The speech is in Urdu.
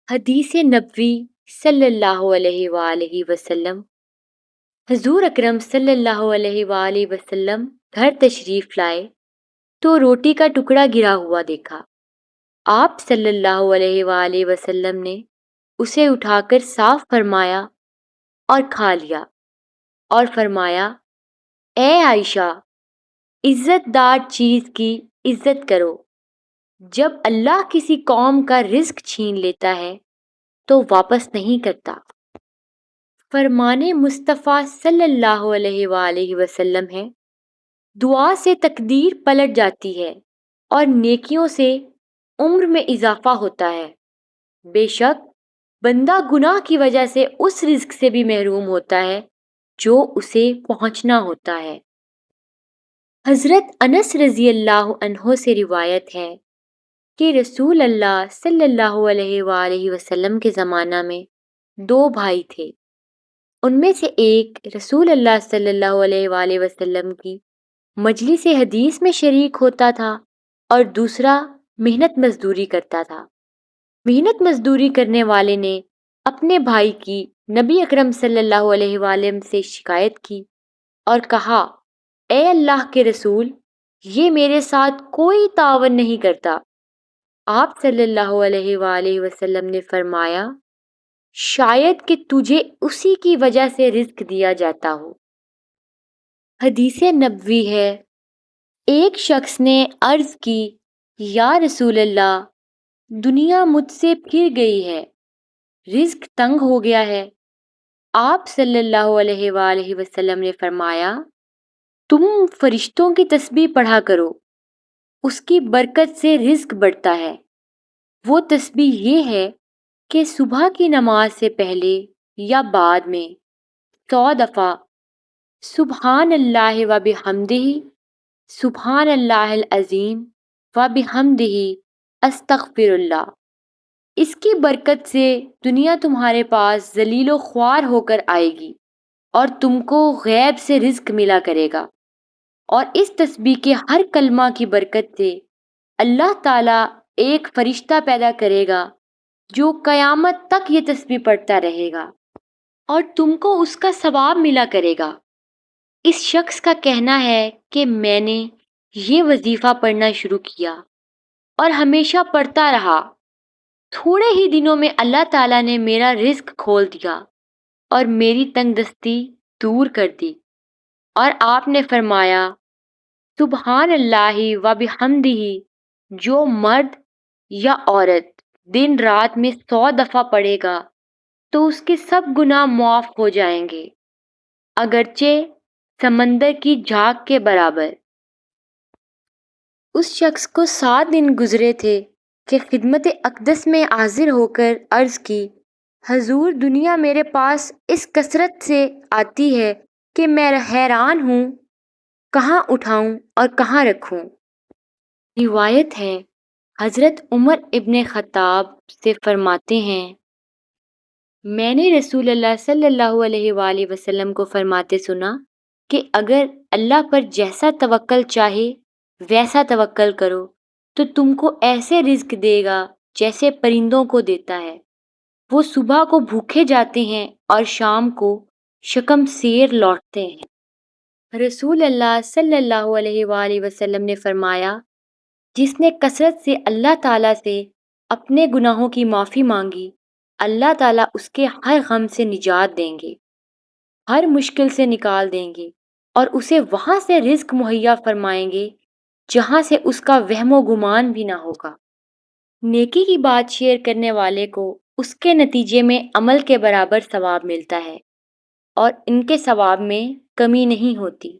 حدیث نبوی صلی اللہ علیہ وآلہ وسلم۔ حضور اکرم صلی اللہ علیہ وآلہ وسلم گھر تشریف لائے تو روٹی کا ٹکڑا گرا ہوا دیکھا۔ آپ صلی اللہ علیہ وآلہ وسلم نے اسے اٹھا کر صاف فرمایا اور کھا لیا اور فرمایا، اے عائشہ، عزت دار چیز کی عزت کرو۔ جب اللہ کسی قوم کا رزق چھین لیتا ہے تو واپس نہیں کرتا۔ فرمان مصطفیٰ صلی اللہ علیہ وآلہ وسلم ہے، دعا سے تقدیر پلٹ جاتی ہے اور نیکیوں سے عمر میں اضافہ ہوتا ہے۔ بے شک بندہ گناہ کی وجہ سے اس رزق سے بھی محروم ہوتا ہے جو اسے پہنچنا ہوتا ہے۔ حضرت انس رضی اللہ عنہ سے روایت ہے کہ رسول اللہ صلی اللہ علیہ وآلہ وسلم کے زمانہ میں دو بھائی تھے۔ ان میں سے ایک رسول اللہ صلی اللہ علیہ وآلہ وسلم کی مجلس حدیث میں شریک ہوتا تھا اور دوسرا محنت مزدوری کرتا تھا۔ محنت مزدوری کرنے والے نے اپنے بھائی کی نبی اکرم صلی اللہ علیہ وآلہ سے شکایت کی اور کہا، اے اللہ کے رسول، یہ میرے ساتھ کوئی تعاون نہیں کرتا۔ آپ صلی اللہ علیہ وآلہ وسلم نے فرمایا، شاید کہ تجھے اسی کی وجہ سے رزق دیا جاتا ہو۔ حدیث نبوی ہے، ایک شخص نے عرض کی، یا رسول اللہ، دنیا مجھ سے پھر گئی ہے، رزق تنگ ہو گیا ہے۔ آپ صلی اللہ علیہ وآلہ وسلم نے فرمایا، تم فرشتوں کی تسبیح پڑھا کرو، اس کی برکت سے رزق بڑھتا ہے۔ وہ تسبیح یہ ہے کہ صبح کی نماز سے پہلے یا بعد میں 100 دفعہ سبحان اللہ و بحمدہ، سبحان اللہ العظیم و بحمدہ، استغفر اللہ۔ اس کی برکت سے دنیا تمہارے پاس ذلیل و خوار ہو کر آئے گی اور تم کو غیب سے رزق ملا کرے گا۔ اور اس تسبیح کے ہر کلمہ کی برکت سے اللہ تعالیٰ ایک فرشتہ پیدا کرے گا جو قیامت تک یہ تسبیح پڑھتا رہے گا اور تم کو اس کا ثواب ملا کرے گا۔ اس شخص کا کہنا ہے کہ میں نے یہ وظیفہ پڑھنا شروع کیا اور ہمیشہ پڑھتا رہا۔ تھوڑے ہی دنوں میں اللہ تعالیٰ نے میرا رزق کھول دیا اور میری تنگ دستی دور کر دی۔ اور آپ نے فرمایا، سبحان اللہ و بحمدہ، جو مرد یا عورت دن رات میں 100 دفعہ پڑھے گا تو اس کے سب گناہ معاف ہو جائیں گے، اگرچہ سمندر کی جھاگ کے برابر۔ اس شخص کو 7 دن گزرے تھے کہ خدمت اقدس میں حاضر ہو کر عرض کی، حضور، دنیا میرے پاس اس کثرت سے آتی ہے کہ میں حیران ہوں، کہاں اٹھاؤں اور کہاں رکھوں۔ روایت ہے، حضرت عمر ابن خطاب سے فرماتے ہیں، میں نے رسول اللہ صلی اللہ علیہ وآلہ وسلم کو فرماتے سنا کہ اگر اللہ پر جیسا توکل چاہے ویسا توکل کرو تو تم کو ایسے رزق دے گا جیسے پرندوں کو دیتا ہے۔ وہ صبح کو بھوکے جاتے ہیں اور شام کو شکم سیر لوٹتے ہیں۔ رسول اللہ صلی اللہ علیہ وآلہ وسلم نے فرمایا، جس نے کثرت سے اللہ تعالیٰ سے اپنے گناہوں کی معافی مانگی، اللہ تعالیٰ اس کے ہر غم سے نجات دیں گے، ہر مشکل سے نکال دیں گے اور اسے وہاں سے رزق مہیا فرمائیں گے جہاں سے اس کا وہم و گمان بھی نہ ہوگا۔ نیکی کی بات شیئر کرنے والے کو اس کے نتیجے میں عمل کے برابر ثواب ملتا ہے اور ان کے ثواب میں کمی نہیں ہوتی۔